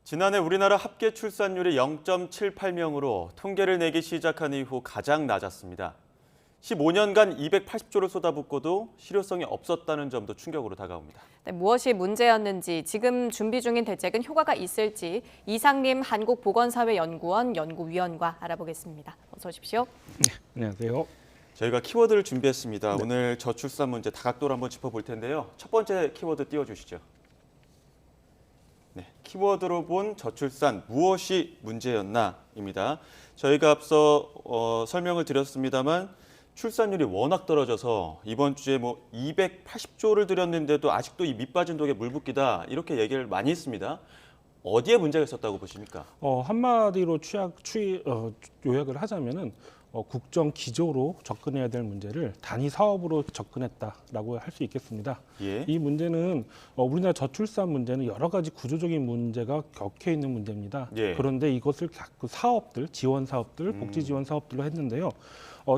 지난해 우리나라 합계 출산율이 0.78명으로 통계를 내기 시작한 이후 가장 낮았습니다. 15년간 280조를 쏟아붓고도 실효성이 없었다는 점도 충격으로 다가옵니다. 네, 무엇이 문제였는지, 지금 준비 중인 대책은 효과가 있을지 이상림 한국보건사회연구원 연구위원과 알아보겠습니다. 어서 오십시오. 네, 안녕하세요. 저희가 키워드를 준비했습니다. 네. 오늘 저출산 문제 다각도로 한번 짚어볼 텐데요. 첫 번째 키워드 띄워주시죠. 네, 키워드로 본 저출산 무엇이 문제였나입니다. 저희가 앞서 설명을 드렸습니다만 출산율이 워낙 떨어져서 이번 주에 280조를 들였는데도 아직도 이 밑빠진 독에 물 붓기다 이렇게 얘기를 많이 했습니다. 어디에 문제가 있었다고 보십니까? 한마디로 요약을 하자면은 국정 기조로 접근해야 될 문제를 단위 사업으로 접근했다라고 할 수 있겠습니다. 예. 이 문제는 우리나라 저출산 문제는 여러 가지 구조적인 문제가 겹쳐 있는 문제입니다. 예. 그런데 이것을 자꾸 사업들, 지원 사업들, 복지 지원 사업들로 했는데요.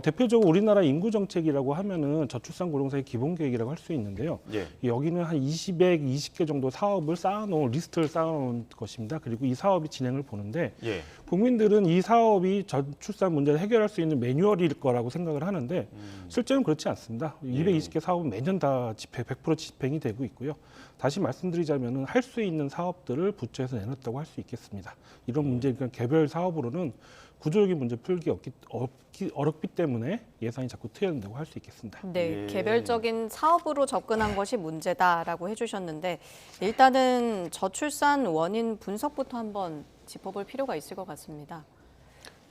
대표적으로 우리나라 인구 정책이라고 하면은 저출산 고령사회 기본 계획이라고 할 수 있는데요. 예. 여기는 한 20개 정도 사업을 쌓아놓은 리스트를 쌓아놓은 것입니다. 그리고 이 사업이 진행을 보는데 예. 국민들은 이 사업이 저출산 문제를 해결할 수 있는 매뉴얼일 거라고 생각을 하는데 실제로는 그렇지 않습니다. 220개 사업은 매년 다 100% 집행이 되고 있고요. 다시 말씀드리자면은 할 수 있는 사업들을 부처에서 내놨다고 할 수 있겠습니다. 이런 문제, 그러니까 개별 사업으로는 구조적인 문제 풀기 어렵기 때문에 예산이 자꾸 트여진다고 할 수 있겠습니다. 네, 예. 개별적인 사업으로 접근한 것이 문제다라고 해주셨는데 일단은 저출산 원인 분석부터 한번 짚어볼 필요가 있을 것 같습니다.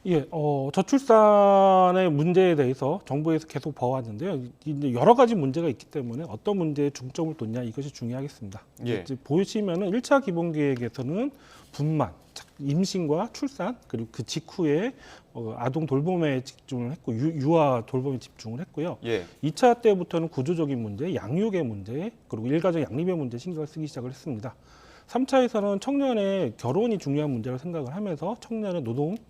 예, 저출산의 문제에 대해서 정부에서 계속 봐왔는데요. 이제 여러 가지 문제가 있기 때문에 어떤 문제에 중점을 뒀냐 이것이 중요하겠습니다. 예. 이제 보시면은 1차 기본계획에서는 분만, 임신과 출산 그리고 그 직후에 아동 돌봄에 집중을 했고 유아 돌봄에 집중을 했고요. 예. 2차 때부터는 구조적인 문제, 양육의 문제 그리고 일가족 양립의 문제 신경을 쓰기 시작을 했습니다. 3차에서는 청년의 결혼이 중요한 문제라고 생각을 하면서 청년의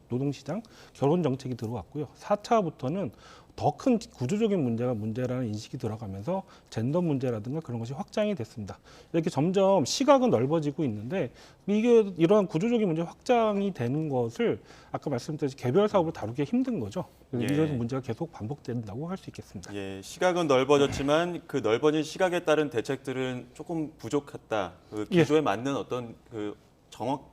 노동시장, 결혼 정책이 들어왔고요. 4차부터는 더 큰 구조적인 문제가 문제라는 인식이 들어가면서 젠더 문제라든가 그런 것이 확장이 됐습니다. 이렇게 점점 시각은 넓어지고 있는데 이러한 구조적인 문제 확장이 되는 것을 아까 말씀드렸듯이 개별 사업으로 다루기가 힘든 거죠. 예. 이런 문제가 계속 반복된다고 할 수 있겠습니다. 예, 시각은 넓어졌지만 그 넓어진 시각에 따른 대책들은 조금 부족했다. 그 기조에 맞는 어떤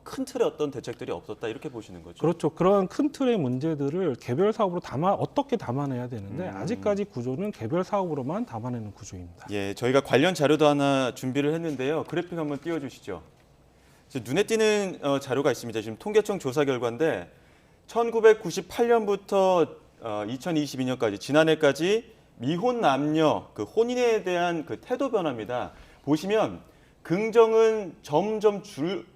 큰 틀의 어떤 대책들이 없었다 이렇게 보시는 거죠. 그렇죠. 그런 큰 틀의 문제들을 개별 사업으로 어떻게 담아내야 되는데 아직까지 구조는 개별 사업으로만 담아내는 구조입니다. 예, 저희가 관련 자료도 하나 준비를 했는데요. 그래픽 한번 띄워주시죠. 눈에 띄는 자료가 있습니다. 지금 통계청 조사 결과인데 1998년부터 2022년까지 지난해까지 미혼 남녀 그 혼인에 대한 그 태도 변화입니다. 보시면 긍정은 점점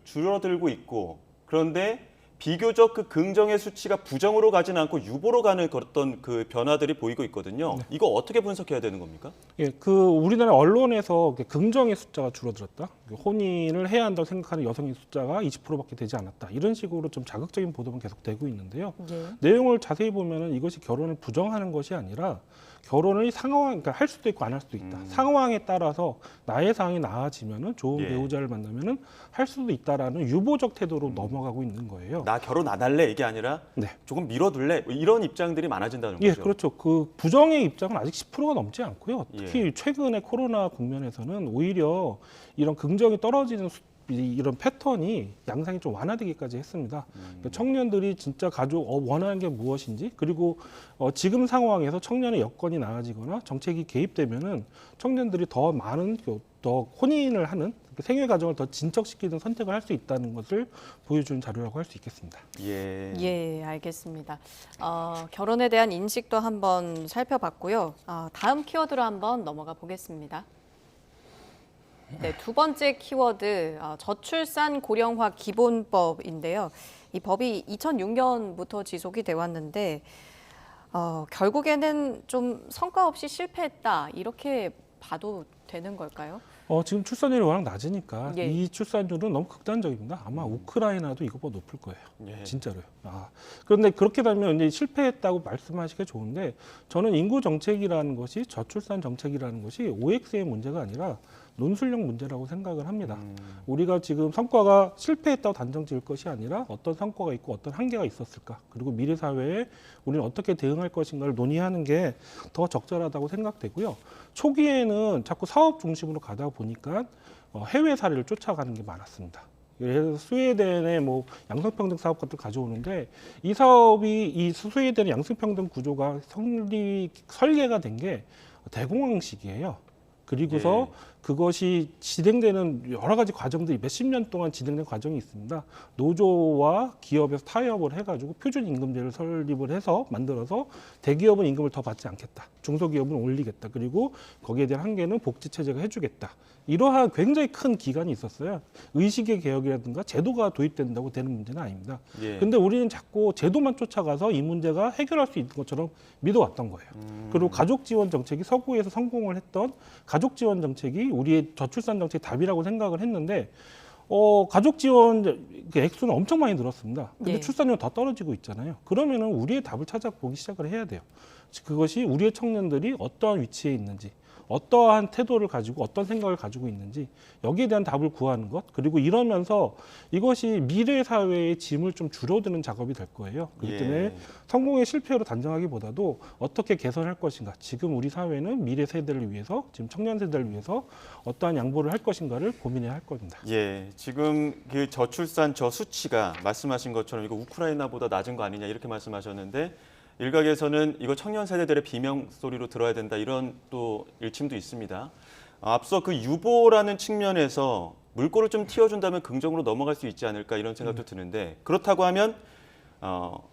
줄어들고 있고 그런데 비교적 그 긍정의 수치가 부정으로 가지는 않고 유보로 가는 어떤 그 변화들이 보이고 있거든요. 네. 이거 어떻게 분석해야 되는 겁니까? 예, 우리나라 언론에서 긍정의 숫자가 줄어들었다. 혼인을 해야 한다고 생각하는 여성의 숫자가 20%밖에 되지 않았다. 이런 식으로 좀 자극적인 보도만 계속 되고 있는데요. 내용을 자세히 보면은 이것이 결혼을 부정하는 것이 아니라 결혼을 그러니까 할 수도 있고 안 할 수도 있다. 상황에 따라서 나의 상황이 나아지면은 좋은 배우자를 만나면은 할 수도 있다라는 유보적 태도로 넘어가고 있는 거예요. 나 결혼 안 할래 이게 아니라 조금 미뤄둘래 이런 입장들이 많아진다는 거죠. 예, 그렇죠. 그 부정의 입장은 아직 10%가 넘지 않고요. 특히 최근에 코로나 국면에서는 오히려 이런 긍정이 떨어지는 이런 패턴이 양상이 좀 완화되기까지 했습니다. 그러니까 청년들이 진짜 원하는 게 무엇인지 그리고 지금 상황에서 청년의 여건이 나아지거나 정책이 개입되면은 청년들이 더 혼인을 하는 생애 과정을 더 진척시키는 선택을 할 수 있다는 것을 보여주는 자료라고 할 수 있겠습니다. 예, 알겠습니다. 결혼에 대한 인식도 한번 살펴봤고요. 다음 키워드로 한번 넘어가 보겠습니다. 네, 두 번째 키워드 저출산 고령화 기본법인데요. 이 법이 2006년부터 지속이 돼 왔는데 결국에는 좀 성과 없이 실패했다 이렇게 봐도 되는 걸까요? 지금 출산율이 워낙 낮으니까 예. 이 출산율은 너무 극단적입니다. 아마 우크라이나도 이것보다 높을 거예요. 예. 진짜로요. 그런데 그렇게 되면 이제 실패했다고 말씀하시기 좋은데 저는 인구 정책이라는 것이 저출산 정책이라는 것이 OX의 문제가 아니라 논술력 문제라고 생각을 합니다. 우리가 지금 성과가 실패했다고 단정 지을 것이 아니라 어떤 성과가 있고 어떤 한계가 있었을까, 그리고 미래 사회에 우리는 어떻게 대응할 것인가를 논의하는 게 더 적절하다고 생각되고요. 초기에는 자꾸 사업 중심으로 가다 보니까 해외 사례를 쫓아가는 게 많았습니다. 그래서 스웨덴의 뭐 양성평등 사업 같은 걸 가져오는데, 이 사업이 이 스웨덴의 양성평등 구조가 설계가 된 게 대공황식이에요. 그리고서 그것이 진행되는 여러 가지 과정들이 몇십 년 동안 진행된 과정이 있습니다. 노조와 기업에서 타협을 해가지고 표준 임금제를 설립을 해서 만들어서 대기업은 임금을 더 받지 않겠다, 중소기업은 올리겠다, 그리고 거기에 대한 한계는 복지 체제가 해주겠다. 이러한 굉장히 큰 기간이 있었어요. 의식의 개혁이라든가 제도가 도입된다고 되는 문제는 아닙니다. 근데 우리는 자꾸 제도만 쫓아가서 이 문제가 해결할 수 있는 것처럼 믿어왔던 거예요. 그리고 가족 지원 정책이 서구에서 성공을 했던 가족 지원 정책이 우리의 저출산 정책의 답이라고 생각을 했는데, 가족 지원 그 액수는 엄청 많이 늘었습니다. 근데 출산율은 더 떨어지고 있잖아요. 그러면은 우리의 답을 찾아보기 시작을 해야 돼요. 그것이 우리의 청년들이 어떠한 위치에 있는지, 어떠한 태도를 가지고 어떤 생각을 가지고 있는지, 여기에 대한 답을 구하는 것, 그리고 이러면서 이것이 미래 사회의 짐을 좀 줄어드는 작업이 될 거예요. 그렇기 때문에 성공의 실패로 단정하기보다도 어떻게 개선할 것인가, 지금 우리 사회는 미래 세대를 위해서, 지금 청년 세대를 위해서 어떠한 양보를 할 것인가를 고민해야 할 겁니다. 지금 그 저출산 저 수치가 말씀하신 것처럼 이거 우크라이나보다 낮은 거 아니냐 이렇게 말씀하셨는데, 일각에서는 이거 청년 세대들의 비명 소리로 들어야 된다, 이런 또 일침도 있습니다. 앞서 그 유보라는 측면에서 물꼬를 좀 틔워준다면 긍정으로 넘어갈 수 있지 않을까, 이런 생각도 드는데, 그렇다고 하면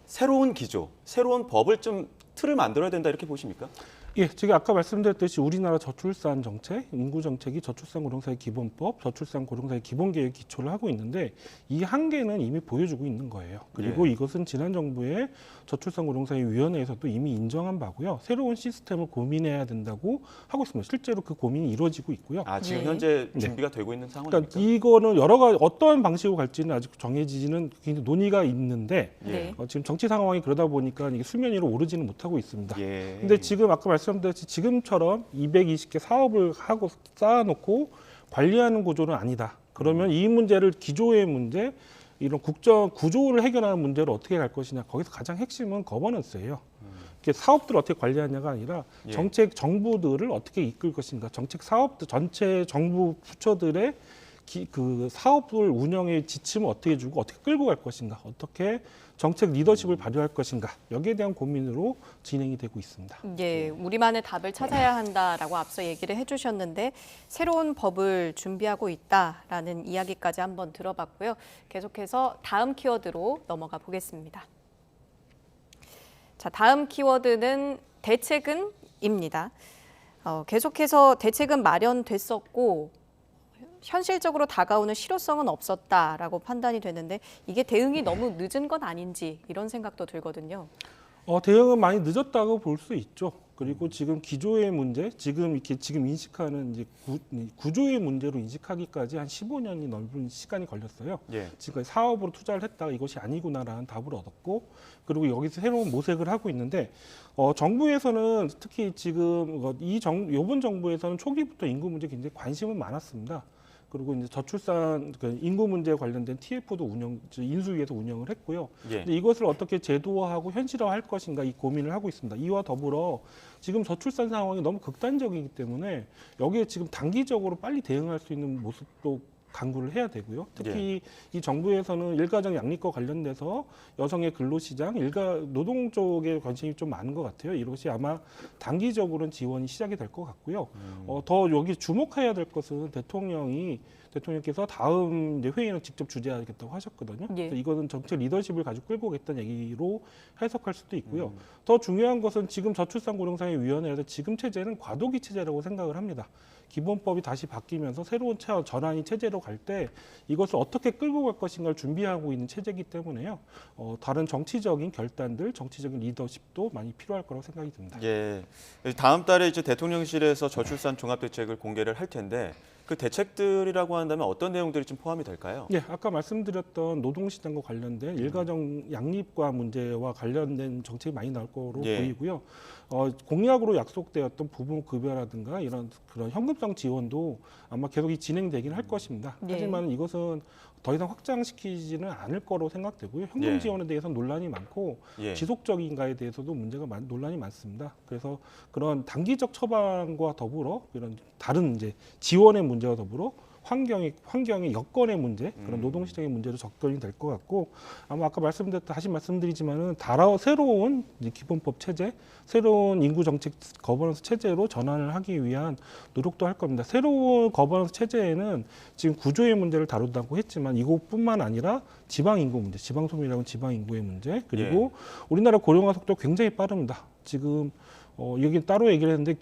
새로운 기조, 새로운 법을 좀 틀을 만들어야 된다, 이렇게 보십니까? 제가 아까 말씀드렸듯이 우리나라 저출산 정책, 인구 정책이 저출산 고령사회 기본법, 저출산 고령사회 기본계획 기초를 하고 있는데, 이 한계는 이미 보여주고 있는 거예요. 그리고 이것은 지난 정부의 저출산 고령사회 위원회에서도 이미 인정한 바고요. 새로운 시스템을 고민해야 된다고 하고 있습니다. 실제로 그 고민이 이루어지고 있고요. 지금 현재 준비가 되고 있는 상황입니까? 그러니까 이거는 여러 가지 어떠한 방식으로 갈지는 아직 정해지지는 굉장히 논의가 있는데, 지금 정치 상황이 그러다 보니까 이게 수면 위로 오르지는 못하고 있습니다. 근데 지금 아까 말씀드렸듯이 지금처럼 220개 사업을 하고 쌓아놓고 관리하는 구조는 아니다. 그러면 이 문제를, 기조의 문제, 이런 국정 구조를 해결하는 문제를 어떻게 갈 것이냐, 거기서 가장 핵심은 거버넌스예요. 사업들을 어떻게 관리하냐가 아니라 정책 정부들을 어떻게 이끌 것인가, 정책 사업들 전체 정부 부처들의 그 사업을 운영의 지침을 어떻게 주고 어떻게 끌고 갈 것인가, 어떻게 정책 리더십을 발휘할 것인가, 여기에 대한 고민으로 진행이 되고 있습니다. 우리만의 답을 찾아야 한다라고 앞서 얘기를 해주셨는데, 새로운 법을 준비하고 있다라는 이야기까지 한번 들어봤고요. 계속해서 다음 키워드로 넘어가 보겠습니다. 자, 다음 키워드는 대책은입니다. 계속해서 대책은 마련됐었고 현실적으로 다가오는 실효성은 없었다라고 판단이 되는데, 이게 대응이 너무 늦은 건 아닌지, 이런 생각도 들거든요. 대응은 많이 늦었다고 볼 수 있죠. 그리고 지금 기조의 문제, 지금 인식하는 이제 구조의 문제로 인식하기까지 한 15년이 넘는 시간이 걸렸어요. 지금까지 사업으로 투자를 했다가 이것이 아니구나라는 답을 얻었고, 그리고 여기서 새로운 모색을 하고 있는데, 정부에서는 특히 지금 이번 정부에서는 초기부터 인구 문제 굉장히 관심은 많았습니다. 그리고 이제 저출산 인구 문제에 관련된 TF도 인수위에서 운영을 했고요. 근데 이것을 어떻게 제도화하고 현실화할 것인가, 이 고민을 하고 있습니다. 이와 더불어 지금 저출산 상황이 너무 극단적이기 때문에 여기에 지금 단기적으로 빨리 대응할 수 있는 모습도 강구를 해야 되고요. 특히 이 정부에서는 일가정 양립과 관련돼서 여성의 근로시장, 노동 쪽에 관심이 좀 많은 것 같아요. 이것이 아마 단기적으로는 지원이 시작이 될 것 같고요. 더 여기 주목해야 될 것은 대통령께서 다음 이제 회의는 직접 주재하겠다고 하셨거든요. 그래서 이거는 정책 리더십을 가지고 끌고 오겠다는 얘기로 해석할 수도 있고요. 더 중요한 것은 지금 저출산 고령사회 위원회에서 지금 체제는 과도기 체제라고 생각을 합니다. 기본법이 다시 바뀌면서 새로운 전환이 체제로 갈 때 이것을 어떻게 끌고 갈 것인가를 준비하고 있는 체제이기 때문에요. 다른 정치적인 결단들, 정치적인 리더십도 많이 필요할 거라고 생각이 듭니다. 다음 달에 이제 대통령실에서 저출산 종합대책을 공개를 할 텐데, 그 대책들이라고 한다면 어떤 내용들이 좀 포함이 될까요? 예, 아까 말씀드렸던 노동시장과 관련된 일가정 양립과 문제와 관련된 정책이 많이 나올 거로 예. 보이고요. 공약으로 약속되었던 부분급여라든가 이런 그런 현금성 지원도 아마 계속 진행되긴 할 것입니다. 예. 하지만 이것은 더 이상 확장시키지는 않을 거로 생각되고요. 현금 예. 지원에 대해서는 논란이 많고 예. 지속적인가에 대해서도 논란이 많습니다. 그래서 그런 단기적 처방과 더불어 이런 다른 이제 지원의 문제와 더불어 환경의 여건의 문제, 그런 노동시장의 문제도 접근이 될 것 같고, 아마 아까 다시 말씀드리지만은 새로운 이제 기본법 체제, 새로운 인구 정책 거버넌스 체제로 전환을 하기 위한 노력도 할 겁니다. 새로운 거버넌스 체제에는 지금 구조의 문제를 다룬다고 했지만 이것뿐만 아니라 지방 인구 문제, 지방 소멸이라고 지방 인구의 문제, 그리고 우리나라 고령화 속도 굉장히 빠릅니다. 지금 여기 따로 얘기를 했는데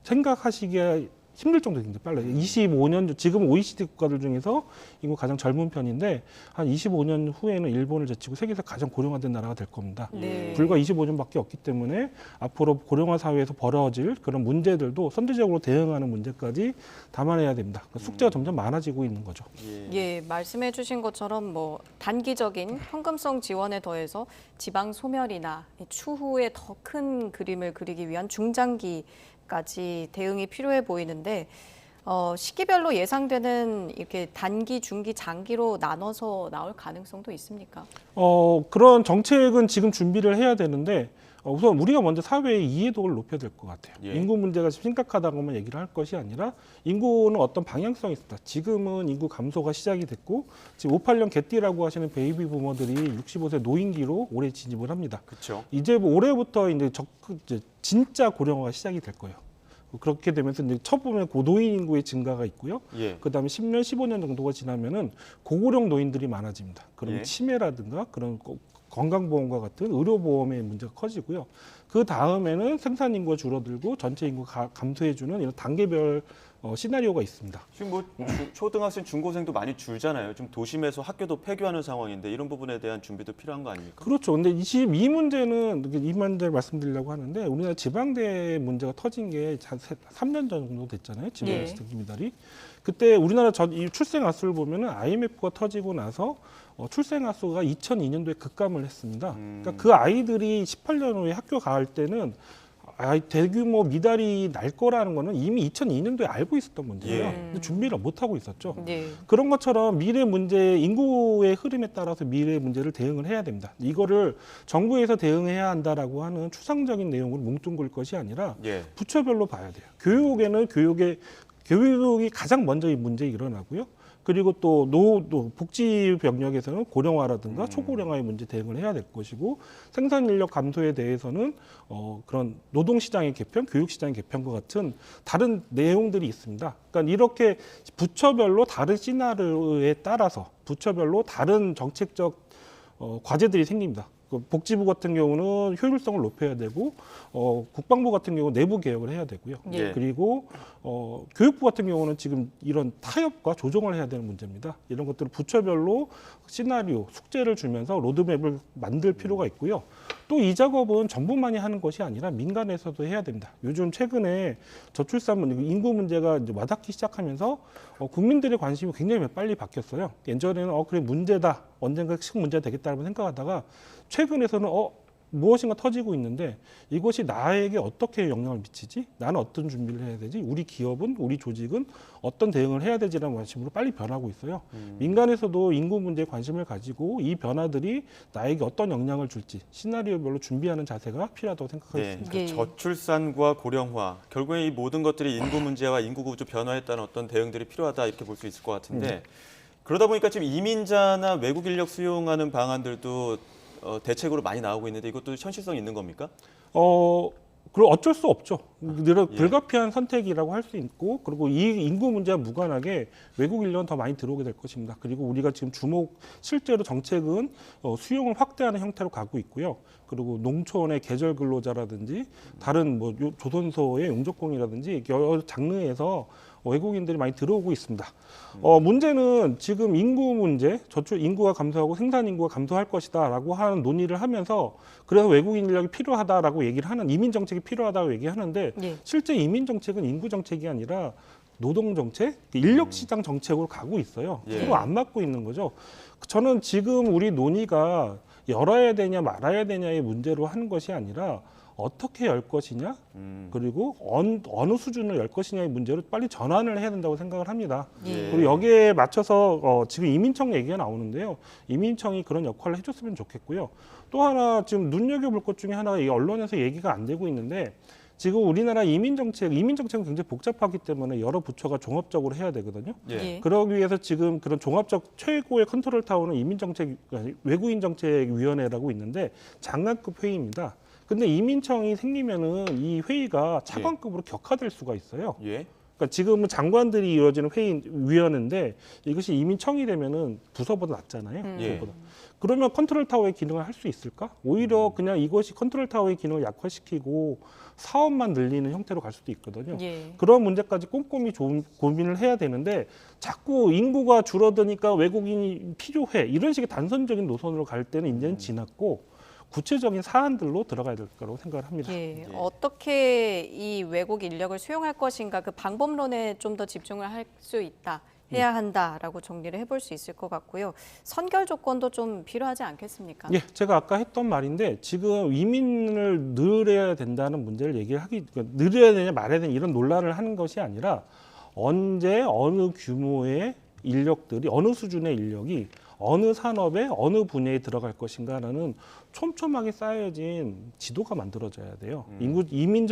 생각하시기에 힘들 정도로 굉장히 빨라요. 25년 전, 지금 OECD 국가들 중에서 인구 가장 젊은 편인데 한 25년 후에는 일본을 제치고 세계에서 가장 고령화된 나라가 될 겁니다. 네. 불과 25년밖에 없기 때문에 앞으로 고령화 사회에서 벌어질 그런 문제들도 선제적으로 대응하는 문제까지 담아내야 됩니다. 그러니까 숙제가 점점 많아지고 있는 거죠. 예, 말씀해주신 것처럼 뭐 단기적인 현금성 지원에 더해서 지방 소멸이나 추후에 더 큰 그림을 그리기 위한 중장기까지 대응이 필요해 보이는데 시기별로 예상되는 이렇게 단기, 중기, 장기로 나눠서 나올 가능성도 있습니까? 그런 정책은 지금 준비를 해야 되는데 우선 우리가 먼저 사회의 이해도를 높여야 될 것 같아요. 예. 인구 문제가 심각하다고만 얘기를 할 것이 아니라 인구는 어떤 방향성이 있습니다. 지금은 인구 감소가 시작이 됐고 지금 58년 개띠라고 하시는 베이비 부머들이 65세 노인기로 올해 진입을 합니다. 그렇죠. 이제 뭐 올해부터 이제 진짜 고령화가 시작이 될 거예요. 그렇게 되면서 이제 첫 보면 고노인 인구의 증가가 있고요. 예. 그다음에 10년, 15년 정도가 지나면은 고고령 노인들이 많아집니다. 그러면 예. 치매라든가 그런 건강보험과 같은 의료보험의 문제가 커지고요. 그 다음에는 생산 인구가 줄어들고 전체 인구가 감소해주는 이런 단계별 시나리오가 있습니다. 지금 뭐 초등학생, 중고생도 많이 줄잖아요. 좀 도심에서 학교도 폐교하는 상황인데 이런 부분에 대한 준비도 필요한 거 아닙니까? 그렇죠. 근데 이 문제는 이 문제를 말씀드리려고 하는데 우리나라 지방대 문제가 터진 게 한 3년 정도 됐잖아요. 예. 지방 기미달이. 그때 우리나라 이 출생 아 수를 보면은 IMF가 터지고 나서 출생 아 수가 2002년도에 급감을 했습니다. 그러니까 그 아이들이 18년 후에 학교 갈 때는 대규모 미달이 날 거라는 거는 이미 2002년도에 알고 있었던 문제예요. 예. 근데 준비를 못 하고 있었죠. 네. 그런 것처럼 미래 문제, 인구의 흐름에 따라서 미래 문제를 대응을 해야 됩니다. 이거를 정부에서 대응해야 한다라고 하는 추상적인 내용으로 뭉뚱그릴 것이 아니라 예. 부처별로 봐야 돼요. 교육이 가장 먼저 이 문제 일어나고요. 그리고 또 복지 병력에서는 고령화라든가 초고령화의 문제 대응을 해야 될 것이고 생산 인력 감소에 대해서는 그런 노동 시장의 개편, 교육 시장의 개편과 같은 다른 내용들이 있습니다. 그러니까 이렇게 부처별로 다른 시나리오에 따라서 부처별로 다른 정책적 과제들이 생깁니다. 복지부 같은 경우는 효율성을 높여야 되고 국방부 같은 경우는 내부 개혁을 해야 되고요. 예. 그리고 교육부 같은 경우는 지금 이런 타협과 조정을 해야 되는 문제입니다. 이런 것들을 부처별로 시나리오, 숙제를 주면서 로드맵을 만들 필요가 있고요. 또 이 작업은 정부만이 하는 것이 아니라 민간에서도 해야 됩니다. 요즘 최근에 저출산 인구 문제가 이제 와닿기 시작하면서 국민들의 관심이 굉장히 빨리 바뀌었어요. 예전에는 그래 문제다, 언젠가 큰 문제가 되겠다고 생각하다가 최근에서는 무엇인가 터지고 있는데 이것이 나에게 어떻게 영향을 미치지? 나는 어떤 준비를 해야 되지? 우리 기업은, 우리 조직은 어떤 대응을 해야 되지라는 관심으로 빨리 변하고 있어요. 민간에서도 인구 문제에 관심을 가지고 이 변화들이 나에게 어떤 영향을 줄지 시나리오별로 준비하는 자세가 필요하다고 생각하겠습니다. 네, 그러니까 저출산과 고령화, 결국에 이 모든 것들이 인구 문제와 인구 구조 변화에 따른 어떤 대응들이 필요하다 이렇게 볼 수 있을 것 같은데 그러다 보니까 지금 이민자나 외국 인력 수용하는 방안들도 대책으로 많이 나오고 있는데 이것도 현실성이 있는 겁니까? 그리고 어쩔 수 없죠. 불가피한 선택이라고 할 수 있고, 그리고 이 인구 문제와 무관하게 외국 인력은 더 많이 들어오게 될 것입니다. 그리고 우리가 지금 실제로 정책은 수용을 확대하는 형태로 가고 있고요. 그리고 농촌의 계절 근로자라든지 다른 조선소의 용접공이라든지 여러 장르에서 외국인들이 많이 들어오고 있습니다. 문제는 지금 인구 문제, 인구가 감소하고 생산 인구가 감소할 것이다라고 하는 논의를 하면서 그래서 외국인 인력이 필요하다라고 얘기를 하는 이민 정책이 필요하다고 얘기하는데 예. 실제 이민 정책은 인구 정책이 아니라 노동 정책, 인력 시장 정책으로 가고 있어요. 예. 서로 안 맞고 있는 거죠. 저는 지금 우리 논의가 열어야 되냐 말아야 되냐의 문제로 하는 것이 아니라 어떻게 열 것이냐, 그리고 어느 수준을 열 것이냐의 문제로 빨리 전환을 해야 된다고 생각을 합니다. 예. 그리고 여기에 맞춰서 지금 이민청 얘기가 나오는데요. 이민청이 그런 역할을 해줬으면 좋겠고요. 또 하나 지금 눈여겨볼 것 중에 하나가 이 언론에서 얘기가 안 되고 있는데 지금 우리나라 이민 정책은 굉장히 복잡하기 때문에 여러 부처가 종합적으로 해야 되거든요. 예. 예. 그러기 위해서 지금 그런 종합적 최고의 컨트롤 타워는 외국인 정책위원회라고 있는데 장관급 회의입니다. 근데 이민청이 생기면은 이 회의가 차관급으로 격화될 수가 있어요. 예. 그러니까 지금은 장관들이 이루어지는 위원회인데 이것이 이민청이 되면은 부서보다 낫잖아요. 예. 부서보다. 그러면 컨트롤 타워의 기능을 할 수 있을까? 오히려 그냥 이것이 컨트롤 타워의 기능을 약화시키고 사업만 늘리는 형태로 갈 수도 있거든요. 예. 그런 문제까지 꼼꼼히 고민을 해야 되는데 자꾸 인구가 줄어드니까 외국인이 필요해 이런 식의 단선적인 노선으로 갈 때는 이제는 지났고 구체적인 사안들로 들어가야 될 거라고 생각을 합니다. 예. 예. 어떻게 이 외국 인력을 수용할 것인가 그 방법론에 좀 더 집중을 할 수 있다. 해야 한다라고 정리를 해볼 수 있을 것 같고요. 선결 조건도 좀 필요하지 않겠습니까? 예, 제가 아까 했던 말인데 지금 이민을 늘려야 된다는 문제를 늘려야 되냐 말아야 되냐 이런 논란을 하는 것이 아니라 언제 어느 규모의 인력들이 어느 수준의 인력이 어느 산업에 어느 분야에 들어갈 것인가라는 촘촘하게 쌓여진 지도가 만들어져야 돼요. 이민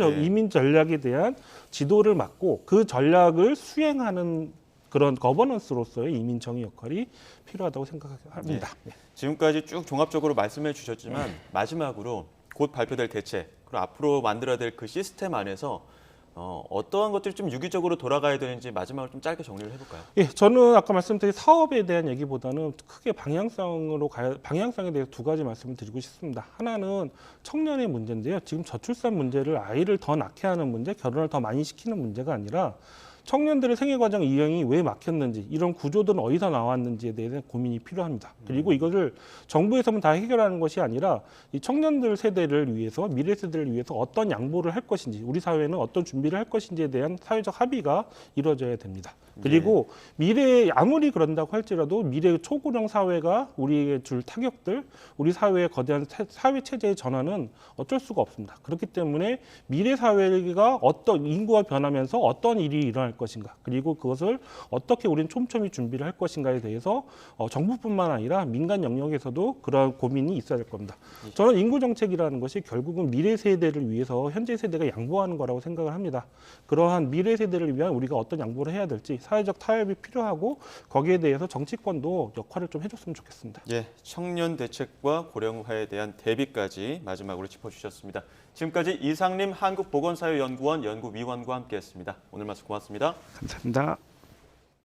전략에 대한 지도를 막고 그 전략을 수행하는 그런 거버넌스로서의 이민청의 역할이 필요하다고 생각합니다. 네. 지금까지 쭉 종합적으로 말씀해 주셨지만 마지막으로 곧 발표될 대책 그리고 앞으로 만들어야 될 그 시스템 안에서 어떠한 것들이 좀 유기적으로 돌아가야 되는지 마지막으로 좀 짧게 정리를 해볼까요? 예, 저는 아까 말씀드린 사업에 대한 얘기보다는 크게 방향성에 대해서 두 가지 말씀을 드리고 싶습니다. 하나는 청년의 문제인데요. 지금 저출산 문제를 아이를 더 낳게 하는 문제, 결혼을 더 많이 시키는 문제가 아니라 청년들의 생애과정 이행이 왜 막혔는지 이런 구조들은 어디서 나왔는지에 대한 고민이 필요합니다. 그리고 이것을 정부에서만 다 해결하는 것이 아니라 이 청년들 세대를 위해서 미래 세대를 위해서 어떤 양보를 할 것인지 우리 사회는 어떤 준비를 할 것인지에 대한 사회적 합의가 이루어져야 됩니다. 그리고 미래에 아무리 그런다고 할지라도 미래 초고령 사회가 우리에게 줄 타격들, 우리 사회의 거대한 사회 체제의 전환은 어쩔 수가 없습니다. 그렇기 때문에 미래 사회가 어떤 인구가 변하면서 어떤 일이 일어날 것인가, 그리고 그것을 어떻게 우리는 촘촘히 준비를 할 것인가에 대해서 정부뿐만 아니라 민간 영역에서도 그러한 고민이 있어야 될 겁니다. 저는 인구 정책이라는 것이 결국은 미래 세대를 위해서 현재 세대가 양보하는 거라고 생각을 합니다. 그러한 미래 세대를 위한 우리가 어떤 양보를 해야 될지 사회적 타협이 필요하고 거기에 대해서 정치권도 역할을 좀 해줬으면 좋겠습니다. 예, 청년 대책과 고령화에 대한 대비까지 마지막으로 짚어주셨습니다. 지금까지 이상림 한국보건사회연구원 연구위원과 함께했습니다. 오늘 말씀 고맙습니다. 감사합니다.